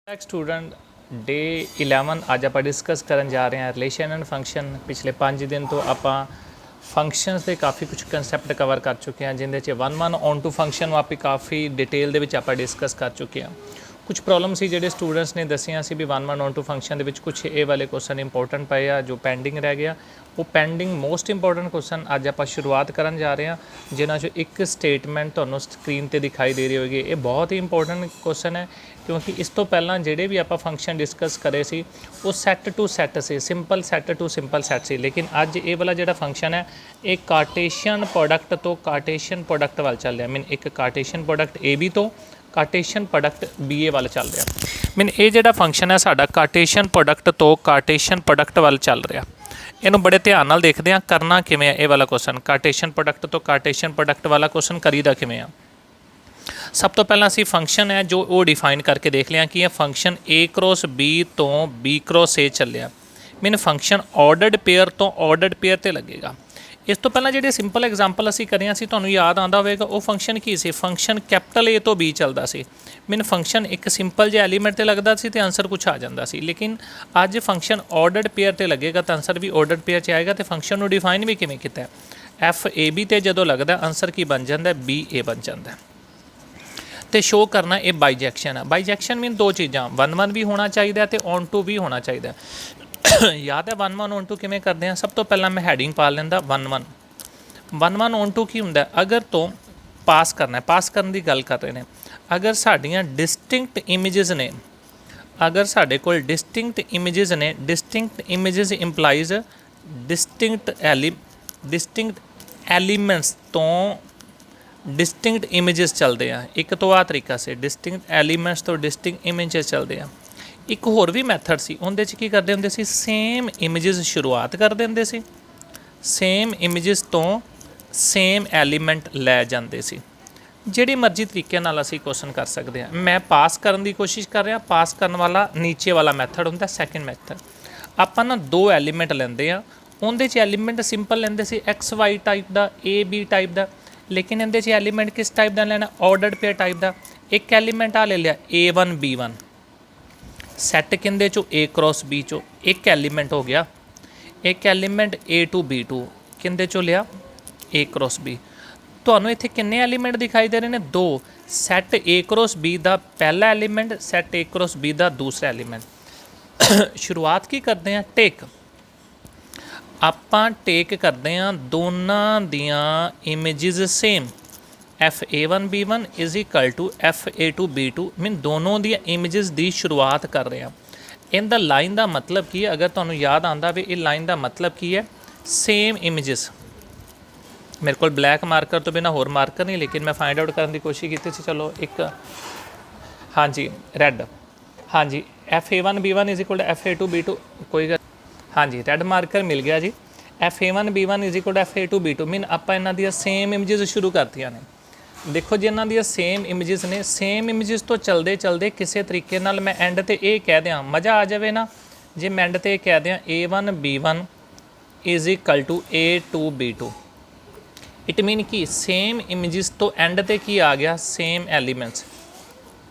Student day 11 अज आप discuss करन जा रहे हैं रिलेशन एंड फंक्शन। पिछले 5 दिन तो आप फंक्शनस के काफ़ी कुछ कंसैप्ट कवर कर चुके हैं, जिंदे 1 ऑन टू फंक्शन आप काफ़ी डिटेल दे विच आप डिस्कस कर चुके हैं। कुछ प्रॉब्लम सी जेडे स्टूडेंट्स ने दसिया सी भी 1 ऑन टू फंक्शन दे विच कुछ ये वाले क्वेश्चन इंपॉर्टेंट पे आ जो पेंडिंग रह गया। वो पेंडिंग मोस्ट इंपॉर्टेंट क्वेश्चन अज आप शुरुआत करन जा रहे हैं, जिन्हां चों एक स्टेटमेंट तुहानूं स्क्रीन ते दिखाई दे रही होगी। ये बहुत ही इंपॉर्टेंट क्वेश्चन है, क्योंकि इस तो पहला जेडे भी आप फंक्शन डिस्कस करे सी वो सैट टू सैट से simple set to simple set से, लेकिन अज ये वाला जो फंक्शन है ये कार्टेशियन प्रोडक्ट तो कार्टेशियन प्रोडक्ट वाल चल रहा। मीन एक कार्टेशियन प्रोडक्ट ए बी तो कार्टेशियन प्रोडक्ट बी ए वाल चल रहा। मीन ये जो फंक्शन है साडा कार्टेशियन प्रोडक्ट तो कार्टेशियन प्रोडक्ट वाल चल रहा। इनू बड़े ध्यान नाल देखते हैं करना किवें है। ये वाला क्वेश्चन कार्टेशियन प्रोडक्ट तो कार्टेशियन प्रोडक्ट वाला क्वेश्चन करीदा किवें आ। सब तो पहला असी फंक्शन है जो वो डिफाइन करके देख लिया कि यह फंक्शन ए क्रॉस बी तो बी क्रॉस ए चलिया। मीन फंक्शन ऑर्डर्ड पेयर तो ऑर्डर्ड पेयर ते लगेगा। इस तो पहला जो सिंपल एग्जाम्पल असी करिया सी तुहानूं याद आंदा होवेगा, वो फंक्शन की सी फंक्शन कैपिटल ए तो बी चलदा सी। मीन फंक्शन एक सिंपल जे एलीमेंट ते लगदा सी ते आंसर कुछ आ जांदा सी, लेकिन अज फंक्शन ऑर्डर्ड पेयर ते लगेगा तो आंसर भी ऑर्डर्ड पेयर च आएगा। तो फंक्शन नूं डिफाइन भी किवें कीता है, एफ ए बी ते जदों लगदा आंसर की बन जांदा है बी ए बन जांदा है। तो शो करना ये बाइजैक्शन है। बाइजैक्शन मीन दो चीज़ां 1 भी होना चाहिए तो ऑन टू भी होना चाहिए। याद है 1 ऑन टू किवें करते हैं। सब तो पहला मैं हैडिंग पा लेंदा 1 ऑन टू की हुंदा। अगर तो पास करना है, पास करने की गल कर रहे हैं, अगर साडियां डिस्टिंक्ट इमेजेस ने, अगर साडे कोल डिस्टिंक्ट इमेजेस ने, distinct images implies distinct elements तो डिस्टिंक्ट इमेजेस चलते हैं। एक तो आ तरीका से डिस्टिंक्ट एलीमेंट्स तो डिस्टिंक्ट इमेजेस चलते हैं। एक होर भी मैथड सी, उहदे च की करते हुंदे सी सेम इमेजेस शुरुआत कर देंदे सी, सेम इमेजेस तो सेम एलीमेंट लै जांदे सी। जिहड़ी मर्जी तरीके नाल असीं क्वेश्चन कर सकते हैं। मैं पास करने की कोशिश कर रहा, पास करने वाला नीचे वाला मैथड हुंदा सैकेंड मैथड। आपां ना दो एलीमेंट लैंदे आ, उहदे च एलीमेंट सिंपल लैंदे सी एक्स वाई टाइप का, ए बी टाइप का, लेकिन इहदे च एलीमेंट किस टाइप का लेना, ऑर्डर्ड पेयर टाइप का। एक एलीमेंट आ ले लिया A1 B1, सैट किंदे चो ए क्रॉस बी चो एक एलीमेंट हो गया। एक एलीमेंट A2 B2 किंदे चो लिया ए क्रॉस बी। तुहानूं इत्थे किन्ने एलीमेंट दिखाई दे रहे हैं, दो। सैट ए क्रॉस बी का पहला एलीमेंट, सैट ए क्रॉस बी का दूसरा एलीमेंट। शुरुआत की करते हैं टेक, आपां टेक करते हैं दोनों दियां images same. F(A1 B1) is equal to F(A2 B2)। Mean दोनों दियां इमेजिज की शुरुआत कर रहे हैं। इनका लाइन का मतलब की है, अगर तुहानूं याद आंदा भी ये लाइन का मतलब की है, सेम इमेजिज। मेरे को ब्लैक मार्कर तो बिना होर मार्कर नहीं, लेकिन मैं फाइंड आउट करने की कोशिश की थी। चलो एक हाँ जी रैड, हाँ जी F(A1 B1) is equal to F(A2 B2), कोई गल हाँ जी रैड मार्कर मिल गया जी। F(A1 B1) is equal to F(A2 B2)। Mean आप इन्हां दियां सेम इमेजिज शुरू करतियां ने। देखो जी इन्हां दियां सेम इमेजिज ने, सेम इमेजिज तो चलते चलते किसी तरीके नाल मैं एंड ते ये कह दियां, मज़ा आ जाए ना जे मैं एंड ते कह दियां A1 B1 is equal to A2 B2। It mean कि सेम इमेजिज तो एंड ते की आ गया सेम एलीमेंट्स।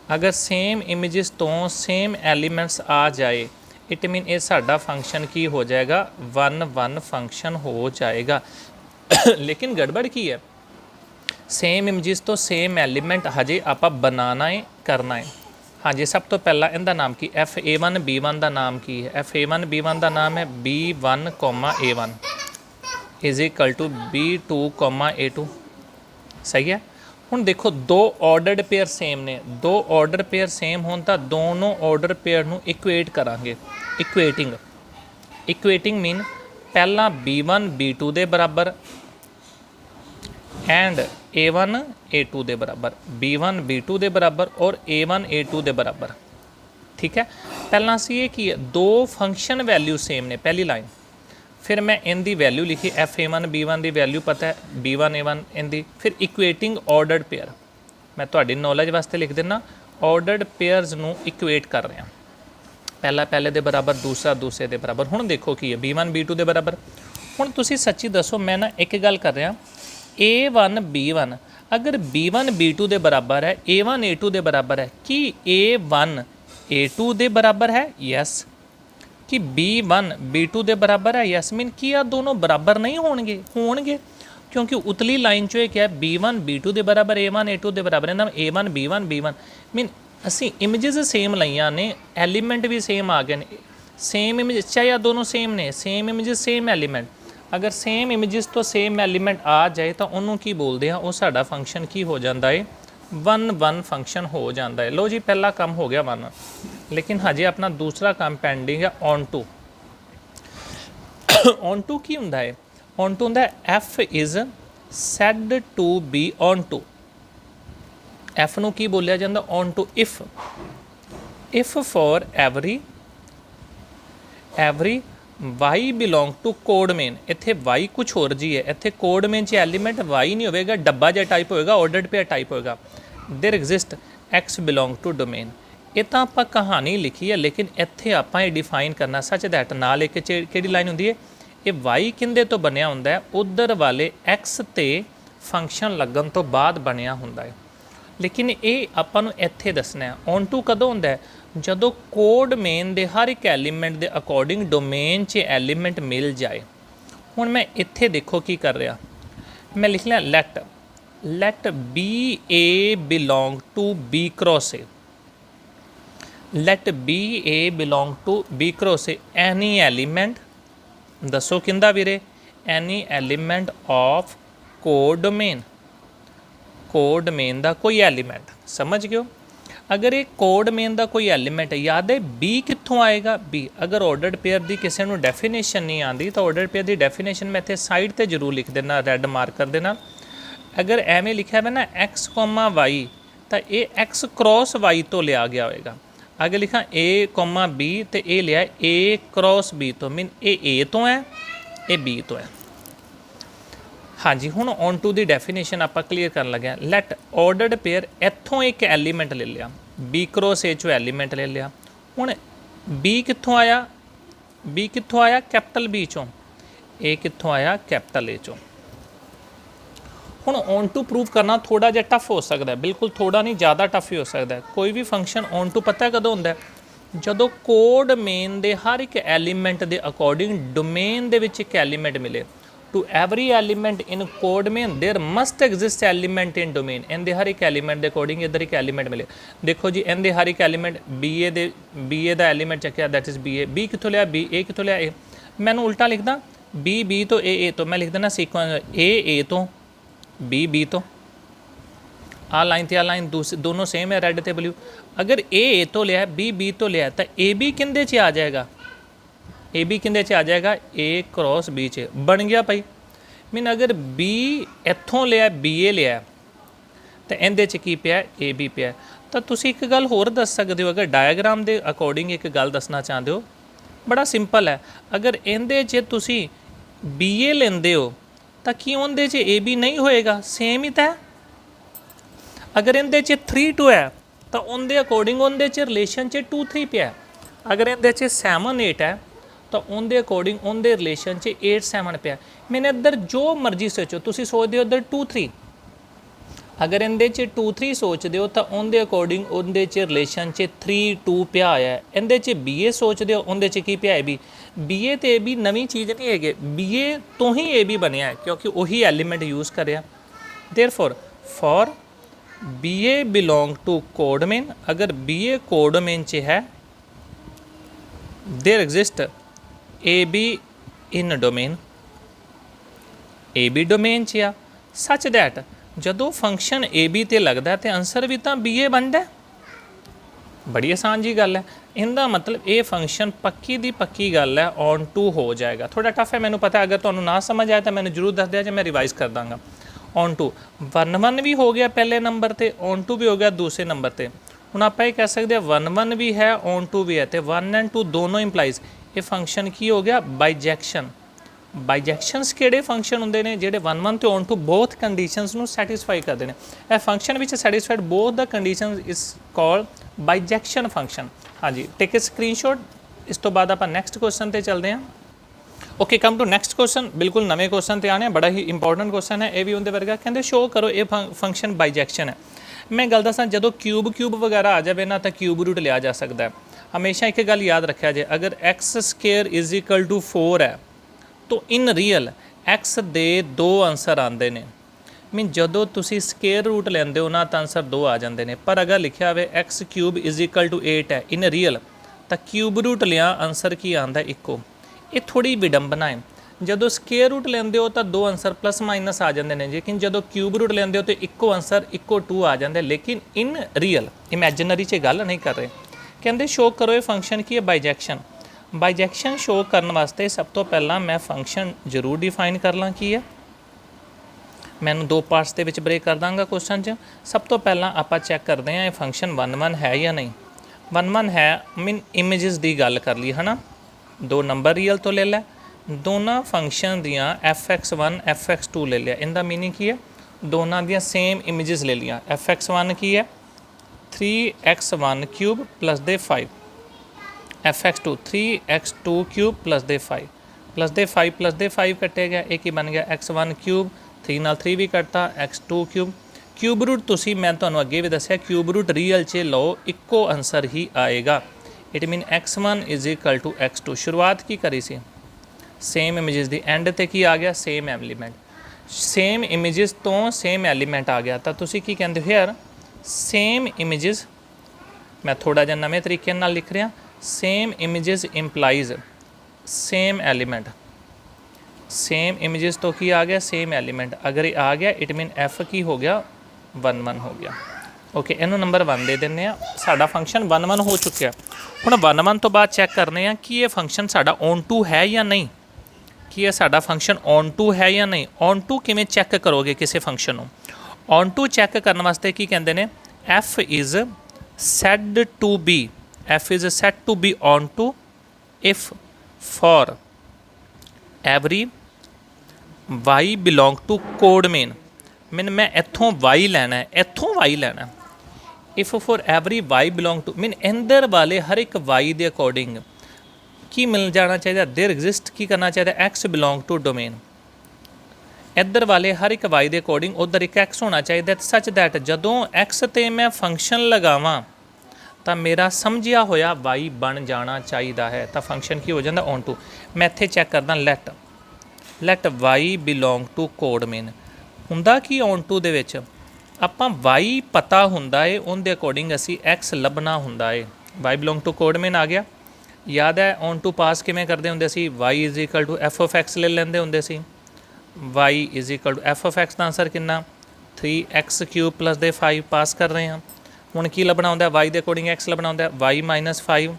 अगर सेम इमेजिज तो सेम एलीमेंट्स आ जाए, इट मीन ये साडा फंक्शन की हो जाएगा 1 फंक्शन हो जाएगा। लेकिन गड़बड़ की है, सेम इमेजिज तो सेम एलीमेंट हजे आप बनाना है, करना है। हाँ जी सब तो पहला इनका नाम की F(A1 B1) का नाम की है। F(A1 B1) का नाम है B1, A1 is equal to B2, A2। सही है। हुण देखो दो ऑर्डर्ड पेयर सेम ने, दो ऑर्डर पेयर सेम होन तो दोनों ऑर्डर पेयर नूं इक्वेट करांगे। इक्वेटिंग, इक्वेटिंग मीन पहला B1 B2 दे बराबर एंड A1 A2 दे बराबर, B1 B2 दे बराबर और A1 A2 दे बराबर। ठीक है। पहला सी ये की है, दो फंक्शन वैल्यू सेम ने, पहली लाइन। फिर मैं इन दी वैल्यू लिखी F(A1 B1) की वैल्यू पता है B1 A1 इन दी। फिर इक्वेटिंग ऑर्डर्ड पेयर, मैं तुहाडी नॉलेज वास्ते लिख देना, ऑर्डर्ड पेयर्स नूं इक्वेट कर रहे हैं। पहला पहले दे बराबर, दूसरा दूसरे दे बराबर। हुण देखो की है B1 B2 दे बराबर। हुण तुसीं सच्ची दसो, मैं ना एक गल कर रहा, A1 B1 अगर B1 B2 दे बराबर है, A1 A2 दे बराबर है, कि A1 A2 ਦੇ ਬਰਾਬਰ ਹੈ ਯੈਸ, ਕਿ B1 B2 ਦੇ ਬਰਾਬਰ ਹੈ ਯੈਸ। ਮੀਨ ਕੀ ਆ ਦੋਨੋਂ ਬਰਾਬਰ ਨਹੀਂ ਹੋਣਗੇ? ਹੋਣਗੇ, ਕਿਉਂਕਿ ਉਤਲੀ ਲਾਈਨ 'ਚੋਂ ਇਹ ਕਿਹਾ B1 B2 ਦੇ ਬਰਾਬਰ, A1 A2 ਦੇ ਬਰਾਬਰ, ਇਹਦਾ A1 B1 B1। ਮੀਨ ਅਸੀਂ ਇਮੇजेस ਸੇਮ ਲਈਆਂ ਨੇ, ਐਲੀਮੈਂਟ ਵੀ ਸੇਮ ਆ ਗਏ ਨੇ, ਸੇਮ ਇਮੇਜ ਚਾਹੇ ਆ ਦੋਨੋਂ ਸੇਮ ਨੇ, ਸੇਮ ਇਮੇजेस ਸੇਮ ਐਲੀਮੈਂਟ। ਅਗਰ ਸੇਮ ਇਮੇजेस ਤੋਂ ਸੇਮ ਐਲੀਮੈਂਟ ਆ ਜਾਏ ਤਾਂ ਉਹਨੂੰ ਕੀ ਬੋਲਦੇ ਆ? ਉਹ ਸਾਡਾ ਫੰਕਸ਼ਨ ਕੀ ਹੋ ਜਾਂਦਾ ਹੈ? 1 ਫੰਕਸ਼ਨ ਹੋ ਜਾਂਦਾ ਹੈ। ਲੋ ਜੀ ਪਹਿਲਾ ਕੰਮ ਹੋ ਗਿਆ 1, ਲੇਕਿਨ ਹਜੇ ਆਪਣਾ ਦੂਸਰਾ ਕੰਮ ਪੈਂਡਿੰਗ ਹੈ ਔਨ ਟੂ। ਔਨ ਟੂ ਕੀ ਹੁੰਦਾ ਹੈ? ਔਨ ਟੂ ਹੁੰਦਾ F is said to be onto. F ਨੂੰ ਕੀ ਬੋਲਿਆ ਜਾਂਦਾ? Onto. If for every Y belong to codomain. ਇੱਥੇ ਵਾਈ ਕੁਛ ਹੋਰ ਜੀ ਹੈ, ਇੱਥੇ ਕੋਡ ਮੇਨ 'ਚ ਐਲੀਮੈਂਟ ਵਾਈ ਨਹੀਂ ਹੋਵੇਗਾ, ਡੱਬਾ ਜਿਹਾ ਟਾਈਪ ਹੋਏਗਾ, ਆਰਡਰਡ ਪੇਅਰ ਟਾਈਪ ਹੋਏਗਾ। There exist X belong to domain. ਇਹ ਤਾਂ ਆਪਾਂ ਕਹਾਣੀ ਲਿਖੀ ਹੈ, ਲੇਕਿਨ ਇੱਥੇ ਆਪਾਂ ਇਹ ਡਿਫਾਈਨ ਕਰਨਾ ਸੱਚ ਦੈਟ ਨਾਲ ਇੱਕ ਕਿਹੜੀ ਲਾਈਨ ਹੁੰਦੀ ਹੈ? ਇਹ ਵਾਈ ਕਿੰਦੇ ਤੋਂ ਬਣਿਆ ਹੁੰਦਾ ਹੈ? ਉਧਰ ਵਾਲੇ ਐਕਸ ਤੇ ਫੰਕਸ਼ਨ ਲੱਗਣ ਤੋਂ ਬਾਅਦ ਬਣਿਆ ਹੁੰਦਾ ਹੈ। ਲੇਕਿਨ ਇਹ ਆਪਾਂ ਨੂੰ ਇੱਥੇ ਦੱਸਣਾ ਹੈ ਔਨ ਟੂ ਕਦੋਂ ਹੁੰਦਾ ਹੈ? ਜਦੋਂ ਕੋਡ ਮੇਨ ਦੇ ਹਰ ਇੱਕ ਐਲੀਮੈਂਟ ਦੇ ਅਕੋਰਡਿੰਗ ਡੋਮੇਨ 'ਚ ਐਲੀਮੈਂਟ ਮਿਲ ਜਾਏ। ਹੁਣ ਮੈਂ ਇੱਥੇ ਦੇਖੋ ਕੀ ਕਰ ਰਿਹਾ, ਮੈਂ ਲਿਖ ਲਿਆ let B A belong to B cross A. Let B A belong to B cross A any element, ਦੱਸੋ ਕਿੰਦਾ ਵੀਰੇ? Any element of codomain. Codomain ਦਾ ਕੋਈ ਐਲੀਮੈਂਟ, ਸਮਝ ਗਿਓ? ਅਗਰ ਇਹ ਕੋਡ ਮੇਨ ਦਾ ਕੋਈ ਐਲੀਮੈਂਟ ਹੈ, ਯਾਦ ਹੈ ਬੀ ਕਿੱਥੋਂ ਆਏਗਾ? ਬੀ। ਅਗਰ ਆਰਡਰਡ ਪੇਅਰ ਦੀ ਕਿਸੇ ਨੂੰ ਡੈਫੀਨੇਸ਼ਨ ਨਹੀਂ ਆਉਂਦੀ ਤਾਂ ਆਰਡਰਡ ਪੇਅਰ ਦੀ ਡੈਫੀਨੇਸ਼ਨ ਮੈਂ ਇੱਥੇ ਸਾਈਡ ਤੇ ਜ਼ਰੂਰ ਲਿਖ ਦੇਣਾ ਰੈੱਡ ਮਾਰਕਰ ਦੇ ਨਾਲ। ਅਗਰ ਐਵੇਂ ਲਿਖਿਆ ਹੋਇਆ ਨਾ x, y ਤਾਂ ਇਹ x ਕ੍ਰੋਸ y ਤੋਂ ਲਿਆ ਗਿਆ ਹੋਏਗਾ। ਅਗਰ ਲਿਖਾਂ a, b ਤੇ ਇਹ ਲਿਆ a ਕ੍ਰੋਸ b ਤੋਂ, ਮੀਨ ਇਹ a ਤੋਂ ਹੈ, ਇਹ b ਤੋਂ ਹੈ। ਹਾਂਜੀ, ਹੁਣ ਔਨ ਟੂ ਦੀ ਡੈਫੀਨੇਸ਼ਨ ਆਪਾਂ ਕਲੀਅਰ ਕਰਨ ਲੱਗਿਆ। ਲੈਟ ਆਰਡਰਡ ਪੇਅਰ ਇੱਥੋਂ ਇੱਕ ਐਲੀਮੈਂਟ ਲੈ ਲਿਆ, ਬੀ ਕ੍ਰੋਸ ਏ 'ਚੋਂ ਐਲੀਮੈਂਟ ਲੈ ਲਿਆ। ਹੁਣ ਬੀ ਕਿੱਥੋਂ ਆਇਆ? ਬੀ ਕਿੱਥੋਂ ਆਇਆ? ਕੈਪੀਟਲ ਬੀ 'ਚੋਂ। ਏ ਕਿੱਥੋਂ ਆਇਆ? ਕੈਪੀਟਲ ਏ 'ਚੋਂ। ਹੁਣ ਔਨ ਟੂ ਪ੍ਰੂਵ ਕਰਨਾ ਥੋੜਾ ਜਿਹਾ ਟਫ ਹੋ ਸਕਦਾ, ਬਿਲਕੁਲ ਥੋੜਾ ਨਹੀਂ, ਜ਼ਿਆਦਾ ਟਫ ਹੀ ਹੋ ਸਕਦਾ। ਕੋਈ ਵੀ ਫੰਕਸ਼ਨ ਔਨ ਟੂ ਪਤਾ ਕਦੋਂ ਹੁੰਦਾ? ਜਦੋਂ ਕੋਡ ਮੇਨ ਦੇ ਹਰ ਇੱਕ ਐਲੀਮੈਂਟ ਦੇ ਅਕੋਰਡਿੰਗ ਡੋਮੇਨ ਦੇ ਵਿੱਚ ਇੱਕ ਐਲੀਮੈਂਟ ਮਿਲੇ। To every element in code main there must exist element in domain। ਇਹਦੇ ਹਰ ਇੱਕ ਐਲੀਮੈਂਟ ਦੇ ਅਕੋਰਡਿੰਗ ਇੱਧਰ ਇੱਕ ਐਲੀਮੈਂਟ ਮਿਲੇ। ਦੇਖੋ ਜੀ ਇਹਦੇ ਹਰ ਇੱਕ ਐਲੀਮੈਂਟ ਬੀ ਏ ਦਾ ਐਲੀਮੈਂਟ ਚੱਕਿਆ, that is B A. B ਕਿੱਥੋਂ ਲਿਆ? ਬੀ। ਏ ਕਿੱਥੋਂ ਲਿਆ? ਏ। ਮੈਨੂੰ ਉਲਟਾ ਲਿਖਦਾ, ਬੀ ਤੋਂ ਏ ਤੋਂ। ਮੈਂ ਲਿਖ ਦੇਣਾ ਸੀਕੁਐਂਸ ਏ ਤੋਂ, ਬੀ ਤੋਂ। ਆ ਲਾਈਨ ਤੇ ਆ ਲਾਈਨ ਦੋਨੋਂ ਸੇਮ ਹੈ, ਰੈੱਡ ਤੇ ਬਲੂ। ਅਗਰ ਏ ਤੋਂ ਲਿਆ, ਬੀ ਤੋਂ ਲਿਆ ਤਾਂ ਏ ਬੀ ਕਿੰਦੇ 'ਚ ਆ ਜਾਏਗਾ? ए बी किंदे च आ जाएगा? ए क्रॉस बी च बन गया भाई। मीन अगर बी इत्थों लिया, बी ए लिया तो इहदे च की पिया? ए बी पिया। तो तुसी एक गल होर दस सकते हो, अगर डायग्राम के अकॉर्डिंग एक गल दसना चाहते हो, बड़ा सिंपल है। अगर इहदे च तुसी बी ए लेंदे हो तो की उहदे च ए बी नहीं होएगा? सेम ही तो है। अगर इहदे च 3 2 है तो उनके अकॉर्डिंग उहदे च रिलेशन च 2 3 पिया। अगर इहदे च 7 8 है तो उनके अकॉर्डिंग उनके रिलेशन च 8 7 पिया। मैंने इधर जो मर्जी सोचो, तुसी सोचते हो इधर 2 3, अगर इहदे च 2 3 सोचते हो तो उनके अकॉर्डिंग उनके च रिलेशन च 3 2 पिया आया। इहदे च बी ए सोचते हो, उनके च की पिया? A B. बी ए तो ए बी नवी चीज़ नहीं है, बी ए तो ही ए बी बनया है, क्योंकि वही एलीमेंट यूज़ करया। Therefore for B A belong to codomain, अगर बी ए कोड मेन च है, there exist A B in domain. A B domain च आ सच दैट जदों फंक्शन ए बी ते लगदा तो आंसर भी तो बी ए बनता। बड़ी आसान जी गल है। इनका मतलब ये फंक्शन पक्की दी पक्की गल है ऑन टू हो जाएगा। थोड़ा टफ है, मैंने पता है, अगर तुहानूं ना समझ आए तो मैंने जरूर दस दिया जे मैं रिवाइज़ कर दांगा। ऑन टू 1 1 भी हो गया पहले नंबर पर, ऑन टू भी हो गया दूसरे नंबर पर। हुण आपां ये कह सकते हैं 1 1 भी है, ऑन टू भी है, तो 1 एंड 2 दोनों इंप्लाइज ये फंक्शन की हो गया? बाइजैक्शन। बाइजैक्शनस किहड़े फंक्शन होंदे ने? जिहड़े 1 1 ते ऑन टू बोथ कंडीशनस नूं सैटिस्फाई करते हैं। यह फंक्शन विच satisfied both the condition is called bijection function. हाँ जी, टेक ए स्क्रीनशॉट। इस तो बाद आप नैक्सट क्वेश्चन ते चलते हैं। Okay, come to next question. बिल्कुल नवे क्वेश्चन ते आने, बड़ा ही इंपॉर्टेंट क्वेश्चन है ये भी उनके वर्गा। कहते शो करो ये फंक्शन बाइजैक्शन है। मैं गल दसां, जदों क्यूब वगैरह आ जाए ना तो क्यूब रूट लिया जा सकता है। हमेशा एक गल याद रखा जे, अगर X square is equal to 4 है तो इन रियल एक्स दे 2 आंसर आते हैं। मीन जदों तुसी स्केयर रूट लेंदे हो ना तो आंसर 2 आ जाते हैं, पर अगर लिखा हुए X cube is equal to 8 है इन रियल, तो क्यूब रूट लिया आंसर की आता इको। ये थोड़ी विडंबना है, जदों स्केयर रूट लेंदे हो तो 2 आंसर प्लस माइनस आ जाते हैं, लेकिन जदों क्यूब रूट लेंदे हो तो इको आंसर इको 2 आ जाते हैं। लेकिन इन रियल इमैजिनरी च गल नहीं कर रहे। कहते शो करो ये फंक्शन की है बाइजैक्शन। बाइजैक्शन शो करने वास्ते सब तो पहला मैं फंक्शन जरूर डिफाइन कर ला की है। मैंने 2 पार्ट्स के ब्रेक कर दाँगा क्वेश्चन च। सब तो पहला आप चैक करते हैं ये फंक्शन 1 है या नहीं। 1 है मीन इमेजिज की गल कर ली है ना, 2 नंबर रियल तो ले लै, दोनों फंक्शन दियाँ fx1 fx2 ले लिया। इनका मीनिंग की है, दोनों दियाँ सेम इमेजिज ले लिया। fx1 की है 3x1 क्यूब प्लस दे 5, fx2 3x2 क्यूब प्लस दे 5 प्लस दे 5 कटे गया, एक ही बन गया x1 क्यूब, 3 नाल 3 भी कटता, x2 क्यूब। क्यूब रूट तुसी मैं तुहानूं अगे भी दस्सिया क्यूब रूट रियल च लो इक्को आंसर ही आएगा। It mean x1 is equal to x2। शुरुआत की करी सी सेम इमेजिज दी, एंड ते की आ गया सेम एलीमेंट। सेम इमेजिज तो सेम एलीमेंट आ गया, तो तुसी की कहंदे हो यार सेम इमेजिज, मैं थोड़ा जिहा नवें तरीके नाल लिख रहा, same images implies same element. Same images तो की आ गया सेम एलीमेंट, अगर ये आ गया इट मीन एफ की हो गया 1 हो गया। ओके, इनू नंबर 1 दे देने। साडा फंक्शन 1 हो चुका है। हुण 1 तो बाद चैक करने हैं कि ये फंक्शन साडा ऑन टू है या नहीं, कि ये साडा फंक्शन ऑन टू है या नहीं। ऑन टू किवें चैक करोगे किसी फंक्शन को? ऑन टू चैक करने वास्ते की कहते हैं, F is said to be, F is said to be onto if for every Y belong to codomain. मैं इत्थों वाई लैना है, इत्थों वाई लैना। If for every Y belong to mean इंदर वाले हर एक वाई के अकॉर्डिंग की मिल जाना चाहिए, देर एग्जिस्ट की करना चाहिए एक्स बिलोंग टू डोमेन। इधर वाले हर एक वाई के अकॉर्डिंग उधर एक एक्स होना चाहिए, सच दैट जदों एक्स ते मैं फंक्शन लगावां तो मेरा समझिया होया वाई बन जाना चाहिए है, तो फंक्शन की हो जाता ऑन टू। मैं इत्थे चैक करदा let Y belong to codomain. हुंदा की ऑन टू दे विच आपां वाई पता हुंदा है, उन दे अकॉर्डिंग असी एक्स लभना हुंदा है। Y belong to codomain आ गया। याद है ऑन टू पास किवें करदे हुंदे सी, Y is equal to F of X ले लैंदे हुंदे सी। Y is equal to F of X का आंसर कितना 3x क्यूब प्लस दे 5 पास कर रहे हैं। हुण की लभना हुंदा वाई के अकॉर्डिंग एक्स लभना हुंदा वाई माइनस 5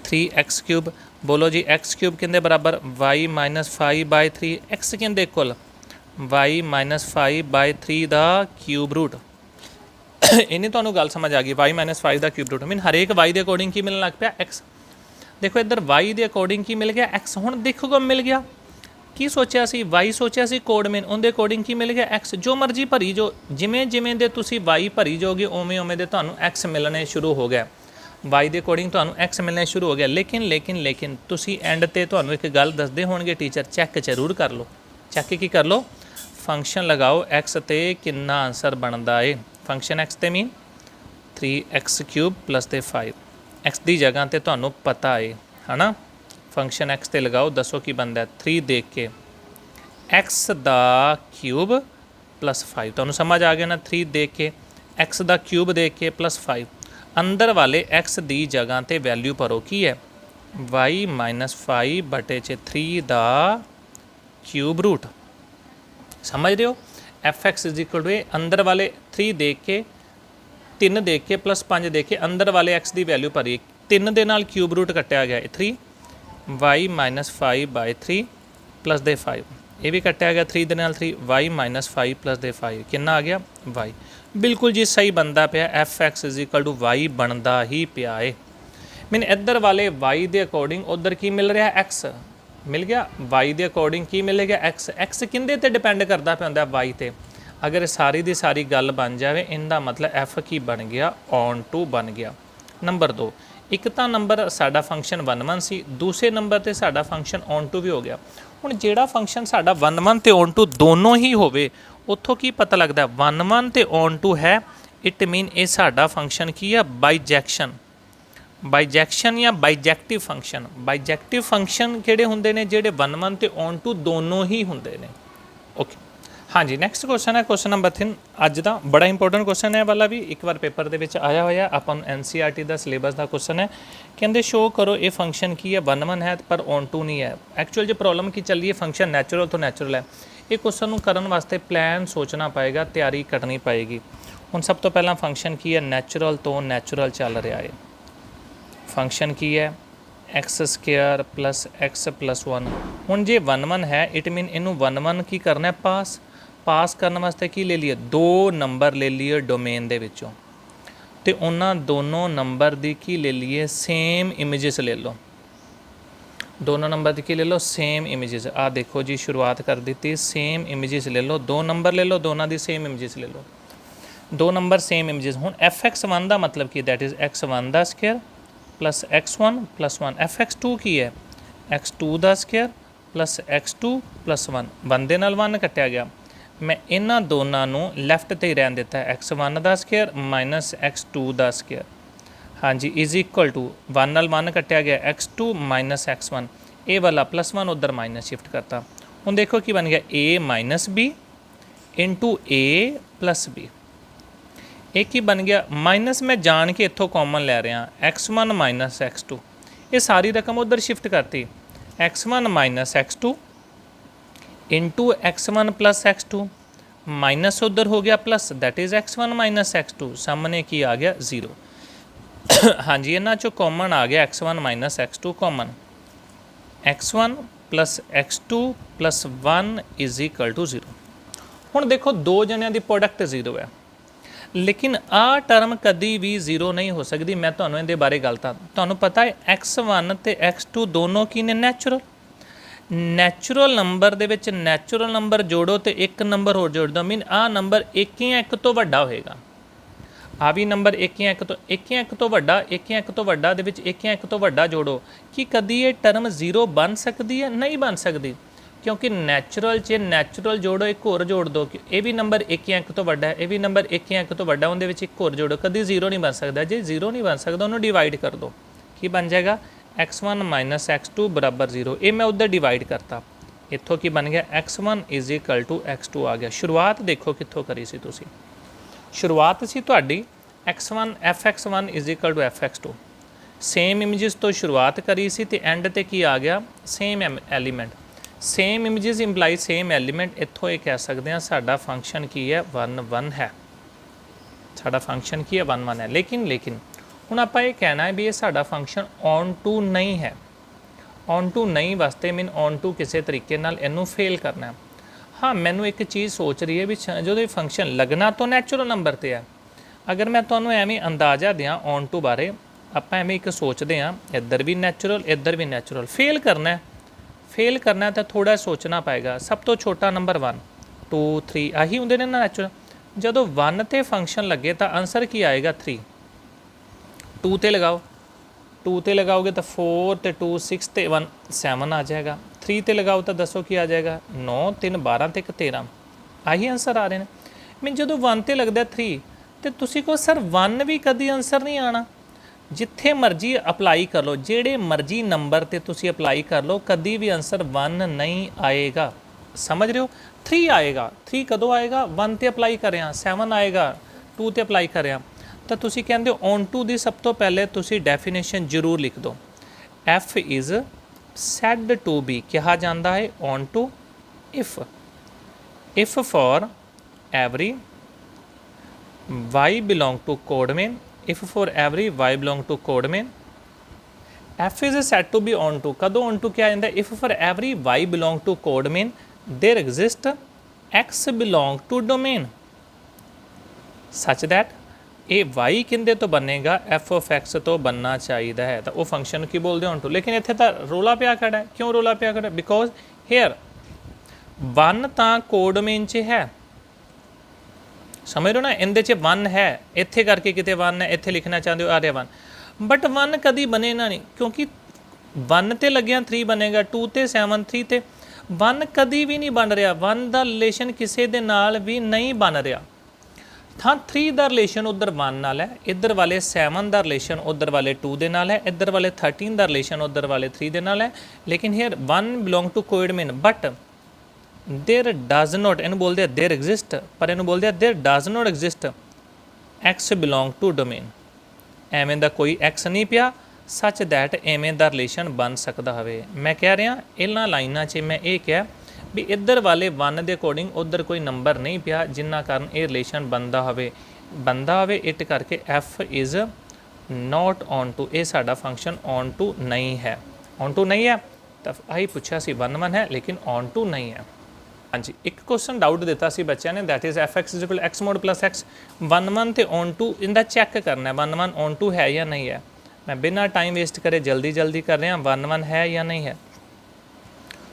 3x क्यूब। बोलो जी एक्स क्यूब किंदे बराबर वाई माइनस 5/3, एक्स किंदे इक्वल वाई माइनस 5/3 का क्यूब रूट। इन्हें तुहानूं गल समझ आ गई, वाई माइनस 5 का क्यूब रूट मीन हर एक वाई के अकॉर्डिंग की मिलने लग पाया एक्स। देखो इधर वाई के अकॉर्डिंग की मिल गया एक्स। हुण देखो कब मिल गया, की सोचा सी वाई सोचा सी कोड मेन, उनके अकॉर्डिंग की मिल गया एक्स। जो मर्जी भरी जो, जिमें जिमें दे तुसी वाई भरी जाओगे उवें उवें दे तुहानूं एक्स मिलने शुरू हो गया। वाई के अकॉर्डिंग तुहानूं एक्स मिलने शुरू हो गया। लेकिन लेकिन लेकिन तुसी एंड ते तुहानूं एक गल दसदे होणगे टीचर, चैक जरूर कर लो। चैक की कर लो, फंक्शन लगाओ एक्स ते कितना आंसर बनता है। फंक्शन एक्स ते मीन 3x क्यूब प्लस दे 5, एक्स की जगह ते तुहानूं पता है ना। फंक्शन एक्स ते लगाओ, दसो की बनता है 3 देख के एक्स दा क्यूब प्लस 5। तुहानूं समझ आ गया ना, 3 देख के एक्स दा क्यूब देख के प्लस 5। अंदर वाले एक्स की जगह ते वैल्यू भरो की है वाई माइनस 5/3 दा क्यूब रूट। समझ रहे हो, F X is equal to अंदर वाले 3 देख के 3 देख के प्लस 5 देख के अंदर वाले एक्स की वैल्यू भरी, 3 दे नाल क्यूब रूट कट्टिया गया 3 वाई माइनस 5/3 प्लस दे 5, ये भी कट्टिया गया 3 दे नाल 3 वाई माइनस 5 प्लस दे 5 कितना आ गया वाई। बिल्कुल जी सही बनता पाया, F X is equal to Y बनता ही पिया है। मीन इधर वाले वाई के अकॉर्डिंग उधर की मिल रहा एक्स मिल गया, वाई के अकॉर्डिंग की मिलेगा एक्स। एक्स किंदे ते डिपेंड करता पाया हुंदा वाई ते। अगर सारी दी सारी गल बन जाए इनका मतलब एफ की बन गया ऑन टू बन गया। नंबर 2, एक तो नंबर साडा फंक्शन 1 सी, दूसरे नंबर ते साडा फंक्शन ऑन टू भी हो गया। हुण जिहड़ा फंक्शन साडा 1 ते ऑन टू दोनों ही होवे, उत्थों की पता लगता 1 ते ऑन टू है, इट मीन ये साडा फंक्शन की है बाइजैक्शन। ਬਾਈਜੈਕਸ਼ਨ ਜਾਂ ਬਾਈਜੈਕਟਿਵ ਫੰਕਸ਼ਨ ਕਿਹੜੇ ਹੁੰਦੇ ਨੇ, ਜਿਹੜੇ 1 1 ਤੇ ਔਨ ਟੂ ਦੋਨੋਂ ਹੀ ਹੁੰਦੇ ਨੇ। ਓਕੇ ਹਾਂਜੀ, ਨੈਕਸਟ ਕੁਐਸਚਨ ਹੈ ਕੁਐਸਚਨ ਨੰਬਰ 3 ਅੱਜ ਦਾ ਬੜਾ ਇੰਪੋਰਟੈਂਟ ਕੁਐਸਚਨ ਹੈ ਵਾਲਾ ਵੀ, ਇੱਕ ਵਾਰ ਪੇਪਰ ਦੇ ਵਿੱਚ ਆਇਆ ਹੋਇਆ, ਆਪਾਂ ਨੂੰ NCERT ਦਾ ਸਿਲੇਬਸ ਦਾ ਕੁਐਸਚਨ ਹੈ। ਕਹਿੰਦੇ ਸ਼ੋ ਕਰੋ ਇਹ ਫੰਕਸ਼ਨ ਕੀ ਹੈ, 1 1 ਹੈ ਪਰ ਔਨ ਟੂ ਨਹੀਂ ਹੈ। ਐਕਚੁਅਲ ਜੇ ਪ੍ਰੋਬਲਮ ਕੀ ਚੱਲੀ ਹੈ, ਫੰਕਸ਼ਨ ਨੈਚੁਰਲ ਤੋਂ ਨੈਚੁਰਲ ਹੈ। ਇਹ ਕੁਐਸਚਨ ਨੂੰ ਕਰਨ ਵਾਸਤੇ ਪਲਾਨ ਸੋਚਣਾ ਪਏਗਾ, ਤਿਆਰੀ ਕਰਨੀ ਪਏਗੀ। ਹੁਣ ਸਭ ਤੋਂ ਪਹਿਲਾਂ ਫੰਕਸ਼ਨ ਕੀ ਹੈ, ਨੈਚੁਰਲ ਤੋਂ ਨੈਚੁਰਲ ਚੱਲ ਰਿਹਾ ਹੈ। ਫੰਕਸ਼ਨ ਕੀ ਹੈ, x² + x + 1। ਹੁਣ ਜੇ 1 1 ਹੈ ਇਟ ਮੀਨ ਇਹਨੂੰ 1 1 ਕੀ ਕਰਨਾ ਹੈ, ਪਾਸ ਕਰਨ ਵਾਸਤੇ ਕੀ ਲੈ ਲਈਏ, 2 ਨੰਬਰ ਲੈ ਲਈਏ ਡੋਮੇਨ ਦੇ ਵਿੱਚੋਂ, ਤੇ ਉਹਨਾਂ ਦੋਨੋਂ ਨੰਬਰ ਦੀ ਕੀ ਲੈ ਲਈਏ, ਸੇਮ ਇਮੇजेस ਲੈ ਲਓ। ਦੋਨੋਂ ਨੰਬਰ ਦੀ ਕੀ ਲੈ ਲਓ, ਸੇਮ ਇਮੇजेस। ਆ ਦੇਖੋ ਜੀ ਸ਼ੁਰੂਆਤ ਕਰ ਦਿੱਤੀ, ਸੇਮ ਇਮੇजेस ਲੈ ਲਓ, 2 ਨੰਬਰ ਲੈ ਲਓ, ਦੋਨਾਂ ਦੀ ਸੇਮ ਇਮੇजेस ਲੈ ਲਓ, 2 ਨੰਬਰ ਸੇਮ ਇਮੇजेस। ਹੁਣ fx1 ਦਾ ਮਤਲਬ ਕੀ, ਦੈਟ ਇਜ਼ x1 ਦਾ ਸਕੁਅਰ + x1 + 1। fx2 ਕੀ ਹੈ, x2 ਦਾ ਸਕੁਅਰ + x2 + 1। 1 ਦੇ ਨਾਲ 1 ਕੱਟਿਆ ਗਿਆ, ਮੈਂ ਇਹਨਾਂ ਦੋਨਾਂ ਨੂੰ ਲੈਫਟ ਤੇ ਹੀ ਰਹਿਣ ਦਿੱਤਾ, x1 ਦਾ ਸਕੁਅਰ - x2 ਦਾ ਸਕੁਅਰ। ਹਾਂਜੀ ਇਜ਼ ਇਕੁਅਲ ਟੂ 1 ਨਾਲ 1 ਕੱਟਿਆ ਗਿਆ, x2 - x1। ਇਹ ਵਾਲਾ +1 ਉੱਧਰ ਮਾਈਨਸ ਸ਼ਿਫਟ ਕਰਤਾ। ਹੁਣ ਦੇਖੋ ਕੀ ਬਣ ਗਿਆ, a - b * a + b। ਇਹ ਕੀ ਬਣ ਗਿਆ, ਮਾਈਨਸ ਮੈਂ ਜਾਣ ਕੇ ਇੱਥੋਂ ਕਾਮਨ ਲੈ ਰਿਹਾ, x1 - x2। ਇਹ ਸਾਰੀ ਰਕਮ ਉੱਧਰ ਸ਼ਿਫਟ ਕਰਤੀ, x1 - x2 * x1 + x2, minus ਉੱਧਰ ਹੋ ਗਿਆ plus, that is x1 - x2। ਸਾਹਮਣੇ ਕੀ ਆ ਗਿਆ, 0। ਹਾਂਜੀ ਇਹਨਾਂ 'ਚੋਂ ਕਾਮਨ ਆ ਗਿਆ x1 - x2 common, x1 + x2 + 1 = 0। ਹੁਣ ਦੇਖੋ ਦੋ ਜਣਿਆਂ ਦੀ ਪ੍ਰੋਡਕਟ 0 ਹੈ, ਲੇਕਿਨ ਆਹ ਟਰਮ ਕਦੀ ਵੀ 0 ਨਹੀਂ ਹੋ ਸਕਦੀ। ਮੈਂ ਤੁਹਾਨੂੰ ਇਹਦੇ ਬਾਰੇ ਗੱਲ ਤੁਹਾਨੂੰ ਪਤਾ ਹੈ, x1 ਤੇ x2 ਦੋਨੋਂ ਕੀ ਨੇ, ਨੈਚੁਰਲ ਨੰਬਰ ਦੇ ਵਿੱਚ ਨੈਚੁਰਲ ਨੰਬਰ ਜੋੜੋ ਤੇ ਇੱਕ ਨੰਬਰ ਹੋਰ ਜੋੜ ਦਿਓ, ਮੀਨ ਆਹ ਨੰਬਰ 1 ਜਾਂ 1 ਤੋਂ ਵੱਡਾ ਹੋਏਗਾ। ਆ ਵੀ ਨੰਬਰ 1 ਜਾਂ 1 ਤੋਂ ਵੱਡਾ, 1 ਜਾਂ 1 ਤੋਂ ਵੱਡਾ ਦੇ ਵਿੱਚ 1 ਜਾਂ 1 ਤੋਂ ਵੱਡਾ ਜੋੜੋ। ਕੀ ਕਦੀ ਇਹ ਟਰਮ 0 ਬਣ ਸਕਦੀ ਹੈ? ਨਹੀਂ ਬਣ ਸਕਦੀ, ਕਿਉਂਕਿ ਨੈਚੁਰਲ 'ਚ ਨੈਚੁਰਲ ਜੋੜੋ, ਇੱਕ ਹੋਰ ਜੋੜ ਦਿਓ, ਇਹ ਵੀ ਨੰਬਰ 1 ਜਾਂ 1 ਤੋਂ ਵੱਡਾ ਹੈ, ਇਹ ਵੀ ਨੰਬਰ 1 ਜਾਂ 1 ਤੋਂ ਵੱਡਾ, ਉਹਦੇ ਵਿੱਚ ਇੱਕ ਹੋਰ ਜੋੜੋ, ਕਦੀ 0 ਨਹੀਂ ਬਣ ਸਕਦਾ। ਜੇ 0 ਨਹੀਂ ਬਣ ਸਕਦਾ ਉਹਨੂੰ ਡਿਵਾਈਡ ਕਰ ਦਿਓ, ਕੀ ਬਣ ਜਾਏਗਾ, x1 - x2 = 0। ਇਹ ਮੈਂ ਉੱਧਰ ਡਿਵਾਈਡ ਕਰਤਾ, ਇੱਥੋਂ ਕੀ ਬਣ ਗਿਆ, x1 = x2 ਆ ਗਿਆ। ਸ਼ੁਰੂਆਤ ਦੇਖੋ ਕਿੱਥੋਂ ਕਰੀ ਸੀ ਤੁਸੀਂ, ਸ਼ੁਰੂਆਤ ਸੀ ਤੁਹਾਡੀ x1 fx1 = fx2, same images ਤੋਂ ਸ਼ੁਰੂਆਤ ਕਰੀ ਸੀ ਤੇ ਐਂਡ ਤੇ ਕੀ ਆ ਗਿਆ, same element. Same images employee same element. ਇੱਥੋਂ ਇਹ ਕਹਿ ਸਕਦੇ ਹਾਂ ਸਾਡਾ ਫੰਕਸ਼ਨ ਕੀ ਹੈ, 1 1 ਹੈ। ਸਾਡਾ ਫੰਕਸ਼ਨ ਕੀ ਹੈ, 1 1 ਹੈ। ਲੇਕਿਨ ਹੁਣ ਆਪਾਂ ਇਹ ਕਹਿਣਾ ਹੈ ਵੀ ਇਹ ਸਾਡਾ ਫੰਕਸ਼ਨ ਔਨ ਟੂ ਨਹੀਂ ਹੈ। ਔਨ ਟੂ ਨਹੀਂ ਵਾਸਤੇ ਮੀਨ ਔਨ ਟੂ ਕਿਸੇ ਤਰੀਕੇ ਨਾਲ ਇਹਨੂੰ ਫੇਲ ਕਰਨਾ। ਹਾਂ ਮੈਨੂੰ ਇੱਕ ਚੀਜ਼ ਸੋਚ ਰਹੀ ਹੈ ਵੀ ਜਦੋਂ ਇਹ ਫੰਕਸ਼ਨ ਲੱਗਣਾ ਤਾਂ ਨੈਚੁਰਲ ਨੰਬਰ 'ਤੇ ਹੈ। ਅਗਰ ਮੈਂ ਤੁਹਾਨੂੰ ਐਵੇਂ ਅੰਦਾਜ਼ਾ ਦਿਆਂ ਔਨ ਟੂ ਬਾਰੇ, ਆਪਾਂ ਐਵੇਂ ਇੱਕ ਸੋਚਦੇ ਹਾਂ ਇੱਧਰ ਵੀ ਨੈਚੁਰਲ ਇੱਧਰ ਵੀ ਨੈਚੁਰਲ, ਫੇਲ ਕਰਨਾ ਤਾਂ ਥੋੜ੍ਹਾ ਸੋਚਣਾ ਪਏਗਾ। ਸਭ ਤੋਂ ਛੋਟਾ ਨੰਬਰ 1 2 3 ਆਹੀ ਹੁੰਦੇ ਨੇ ਨਾ ਨੈਚੁਰਲ। ਜਦੋਂ 1 ਤੇ ਫੰਕਸ਼ਨ ਲੱਗੇ ਤਾਂ ਆਨਸਰ ਕੀ ਆਏਗਾ, 3। 2 ਤੇ ਲਗਾਓ, 2 ਤੇ ਲਗਾਓਗੇ ਤਾਂ 4 ਤੇ 2 6 ਤੇ 1 7 ਆ ਜਾਏਗਾ। 3 ਤੇ ਲਗਾਓ ਤਾਂ ਦੱਸੋ ਕੀ ਆ ਜਾਏਗਾ, 9 3 12 ਤੇ 1 13। ਆਹੀ ਆਨਸਰ ਆ ਰਹੇ ਨੇ। ਮੀਨ ਜਦੋਂ 1 ਤੇ ਲੱਗਦਾ 3 ਤੇ ਤੁਸੀਂ ਕਹੋ ਸਰ 1 ਵੀ ਕਦੀ ਆਨਸਰ ਨਹੀਂ ਆਉਣਾ। ਜਿੱਥੇ ਮਰਜ਼ੀ ਅਪਲਾਈ ਕਰ ਲਓ, ਜਿਹੜੇ ਮਰਜ਼ੀ ਨੰਬਰ ਤੇ ਤੁਸੀਂ ਅਪਲਾਈ ਕਰ ਲਓ, ਕਦੀ ਵੀ ਆਨਸਰ 1 ਨਹੀਂ ਆਏਗਾ। ਸਮਝ ਰਹੇ ਹੋ, 3 ਆਏਗਾ। 3 ਕਦੋਂ ਆਏਗਾ, 1 ਤੇ ਅਪਲਾਈ ਕਰਿਆ, 7 ਆਏਗਾ 2 ਤੇ ਅਪਲਾਈ ਕਰਿਆ। ਤਾਂ ਤੁਸੀਂ ਕਹਿੰਦੇ ਹੋ ਔਨ ਟੂ ਦੀ ਸਭ ਤੋਂ ਪਹਿਲੇ ਤੁਸੀਂ ਡੈਫੀਨੇਸ਼ਨ ਜ਼ਰੂਰ ਲਿਖ ਦਿਓ, f is said to be ਕਿਹਾ ਜਾਂਦਾ ਹੈ onto if for every y belong to codomain, if for every y belong to codomain, f is said to be on to। ਕਦੋਂ on to ਕਿਹਾ ਜਾਂਦਾ, if for every y belong to codomain there exist x belong to domain such that ਇਹ y ਕਿੰਦੇ ਤੋਂ ਬਣੇਗਾ, f of x ਤੋਂ ਬਣਨਾ ਚਾਹੀਦਾ ਹੈ। ਤਾਂ ਉਹ ਫੰਕਸ਼ਨ ਕੀ ਬੋਲਦੇ on to। ਲੇਕਿਨ ਇੱਥੇ ਤਾਂ ਰੋਲਾ ਪਿਆ ਖੜਾ ਹੈ। ਕਿਉਂ ਰੋਲਾ ਪਿਆ ਖੜਾ, ਬਿਕੋਜ਼ ਹੇਅਰ 1 ਤਾਂ ਕੋਡੋਮੇਨ 'ਚ ਹੈ। ਸਮਝ ਰਹੇ ਹੋ ਨਾ, ਇਹਦੇ 'ਚ 1 ਹੈ, ਇੱਥੇ ਕਰਕੇ ਕਿਤੇ 1 ਹੈ, ਇੱਥੇ ਲਿਖਣਾ ਚਾਹੁੰਦੇ ਹੋ ਆ ਰਿਹਾ 1, ਬਟ 1 ਕਦੀ ਬਣੇਗਾ ਨਹੀਂ, ਕਿਉਂਕਿ 1 ਤੇ ਲੱਗਿਆ 3 ਬਣੇਗਾ, 2 ਤੇ 7 3 ਤੇ 1 ਕਦੀ ਵੀ ਨਹੀਂ ਬਣ ਰਿਹਾ। 1 ਦਾ ਰਿਲੇਸ਼ਨ ਕਿਸੇ ਦੇ ਨਾਲ ਵੀ ਨਹੀਂ ਬਣ ਰਿਹਾ। हाँ 3 ਦਾ ਰਿਲੇਸ਼ਨ ਉਧਰ 1 ਨਾਲ ਹੈ, ਇੱਧਰ ਵਾਲੇ 7 ਦਾ ਰਿਲੇਸ਼ਨ ਉਧਰ ਵਾਲੇ 2 ਦੇ ਨਾਲ ਹੈ, ਇੱਧਰ ਵਾਲੇ 13 ਦਾ ਰਿਲੇਸ਼ਨ ਉਧਰ ਵਾਲੇ 3 ਦੇ ਨਾਲ ਹੈ। ਲੇਕਿਨ here 1 belong to codomain but there does not, ਇਹਨੂੰ ਬੋਲਦੇ ਆ देयर एग्जिस्ट, ਪਰ ਇਹਨੂੰ ਬੋਲਦੇ ਆ there does not exist x belong to domain. ਐਵੇਂ ਦਾ ਕੋਈ x ਨਹੀਂ ਪਿਆ ਸੱਚ ਦੈਟ ਐਵੇਂ ਦਾ ਰਿਲੇਸ਼ਨ ਬਣ ਸਕਦਾ ਹੋਵੇ। ਮੈਂ ਕਹਿ ਰਿਹਾ ਇਹਨਾਂ ਲਾਈਨਾਂ 'ਚ ਮੈਂ ਇਹ ਕਿਹਾ ਵੀ ਇੱਧਰ ਵਾਲੇ 1 ਦੇ ਅਕੋਰਡਿੰਗ ਉੱਧਰ ਕੋਈ ਨੰਬਰ ਨਹੀਂ ਪਿਆ ਜਿੰਨਾ ਕਾਰਨ ਇਹ ਰਿਲੇਸ਼ਨ ਬਣਦਾ ਹੋਵੇ ਇਟ ਕਰਕੇ f is not onto, ਇਹ ਸਾਡਾ ਫੰਕਸ਼ਨ ਔਨ ਟੂ ਨਹੀਂ ਹੈ। ਔਨ ਟੂ ਨਹੀਂ ਹੈ ਤਾਂ ਆਹੀ ਪੁੱਛਿਆ ਸੀ 1 1 ਹੈ ਲੇਕਿਨ ਔਨ ਟੂ ਨਹੀਂ ਹੈ। हाँ जी, एक क्वेश्चन डाउट दिता सी बच्चों ने, that is F X is equal x mode plus x 1 1 तो ऑन टू इनका चैक करना है 1 1 ऑन टू है या नहीं है। मैं बिना टाइम वेस्ट करे जल्दी कर रहा 1 1 है या नहीं है।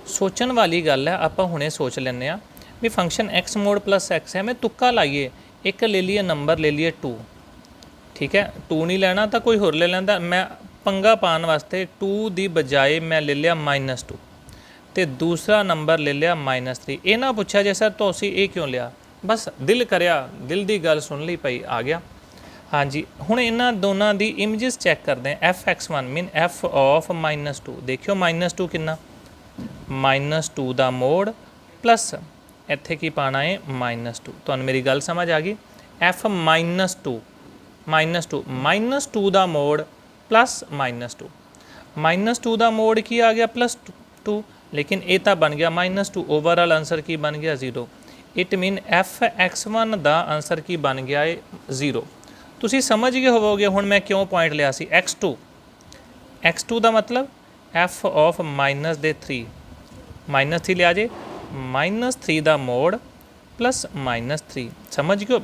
सोचन वाली गल है, आप हुणे सोच लें भी function x mode plus x है, मैं तुक्का लाइए एक ले लिए नंबर ले लिए 2, ठीक है 2 नहीं लेना तो कोई होर ले लेंदा। मैं पंगा पाने वास्ते 2 की बजाय मैं ले लिया -2 तो दूसरा नंबर ले लिया -3। ये ना पूछा जे सर तो असी ये क्यों लिया, बस दिल करया, दिल की गल सुन ली पई आ गया। हाँ जी, हुण इन्हां दोनों की इमेजिस चैक करते हैं। f(x1) मीन f ऑफ -2, देखियो -2 कितना -2 का मोड प्लस इत्थे की पाना है -2। तुहानूं मेरी गल समझ आ गई। f -2 का मोड प्लस -2 का मोड की आ गया +2, लेकिन ये तो बन गया -2। ओवरऑल आंसर की बन गया 0। इट मीन f(x1) का आंसर की बन गया है 0। तुसी समझ गए होवोगे हुण मैं क्यों पॉइंट लिया सी x2 का मतलब f ऑफ -3 लिया जे -3 का मोड प्लस -3, समझ गए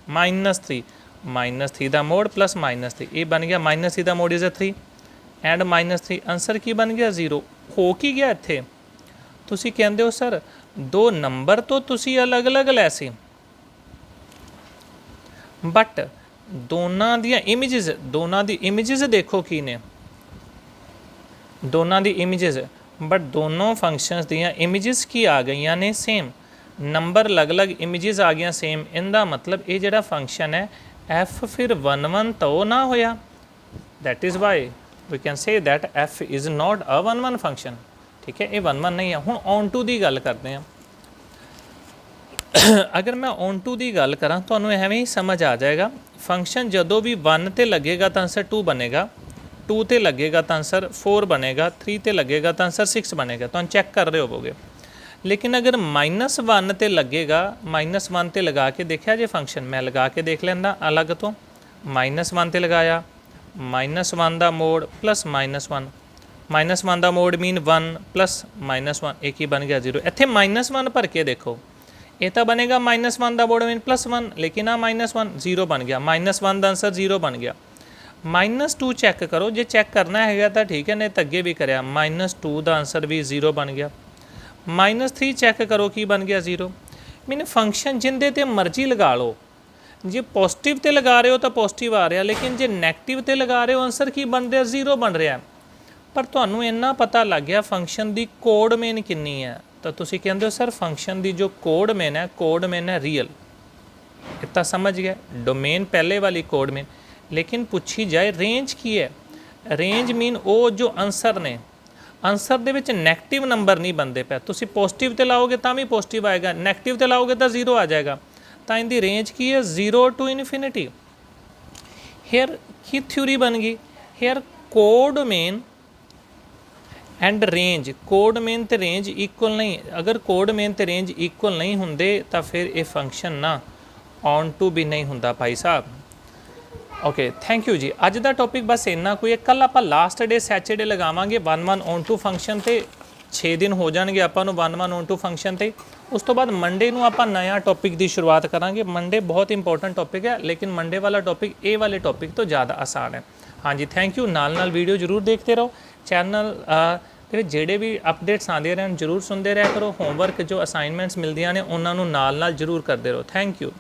-3 का मोड प्लस -3, ये बन गया -3 का मोड इज़ 3 एंड -3, आंसर की बन गया 0। हो की गया इत्थे तुसी कहंदे हो सर 2 नंबर तो तुसी अलग अलग लै सी बट दोनों दी इमेजिज देखो की ने, दोनों दी इमेजिज बट दोनों फंक्शनस दियां इमेजिज की आ गई ने सेम, नंबर अलग अलग इमेजिज आ गई सेम। इनका मतलब ये जिहड़ा फंक्शन है f फिर 1 1 तो ना होया, that is why we can say that f is not a 1 1 function. ठीक है, ये 1 1 नहीं है। हुण ऑन टू की गल करते हैं। अगर मैं ऑन टू की गल करा तो एवं ही समझ आ जाएगा। फंक्शन जदों भी 1 ते लगेगा तो आंसर 2 बनेगा, 2 ते लगेगा तो आंसर 4 बनेगा, 3 ते लगेगा तो आंसर 6 बनेगा। तो चेक कर रहे होवोगे। लेकिन अगर -1 ते लगेगा, -1 ते लगा के देखा जे फंक्शन, मैं लगा के देख लेंदा अलग तो -1 ते लगाया, -1 का मोड प्लस -1 का मोड मीन 1 प्लस -1, एक ही बन गया 0। इत्थे -1 भर के देखो, ये तो बनेगा -1 का मोड मीन +1, लेकिन आ -1 0 बन गया, -1 का आंसर 0 बन गया। -2 चैक करो, जे चैक करना है तो ठीक है, नहीं तो अगे भी कराया -2 का आंसर भी 0 बन गया। -3 चैक करो की बन गया 0। मीन फंक्शन जिंदे ते मर्जी लगा लो, जे पॉजिटिव ते लगा रहे हो तो पॉजिटिव आ रहा, लेकिन जे नैगेटिव ते लगा रहे हो आंसर की बन रहा 0 बन रहा। पर तुहानूं इन्ना पता लग गया फंक्शन की कोड मेन कितनी है, तो तुसीं कहंदे हो सर फंक्शन की जो कोड मेन है रियल। इतना समझ गया, डोमेन पहले वाली कोड मेन। लेकिन पूछी जाए रेंज की है, रेंज मीन वो जो आंसर ने, आंसर दे विच नैगेटिव नंबर नहीं बनते पे। तुसीं पॉजिटिव ते लाओगे तो भी पॉजिटिव आएगा, नैगेटिव ते लाओगे तो 0 आ जाएगा। तो इनकी रेंज की है 0 to इन्फिनिटी। हेयर की थ्योरी बन गई, here codomain and range, codomain तो रेंज इक्वल नहीं। अगर कोड मेन तो रेंज इक्वल नहीं होंगे तो फिर ये फंक्शन ना ऑन टू भी नहीं होंदा भाई साहब। ओके, थैंक यू जी। अज का टॉपिक बस इन्ना कोई है। कल आप लास्ट डे सैचरडे लगावांगे 1 1 ऑन टू फंक्शन ते 6 दिन हो जाएंगे आपां नूं 1 1 ऑन टू फंक्शन ते। उस तो बाद मंडे नूं आपां नया टॉपिक की शुरुआत करांगे। मंडे बहुत इंपॉर्टेंट टॉपिक है, लेकिन मंडे वाला टॉपिक ए वाले टॉपिक तो ज़्यादा आसान है। हाँ जी, थैंक यू। नाल वीडियो जरूर देखते रहो। चैनल जेडे भी अपडेट्स आते रहन जरूर सुनते रहा करो। होमवर्क जो असाइनमेंट्स मिलदियां ने उन्होंने नाल जरूर करते रहो। Thank you.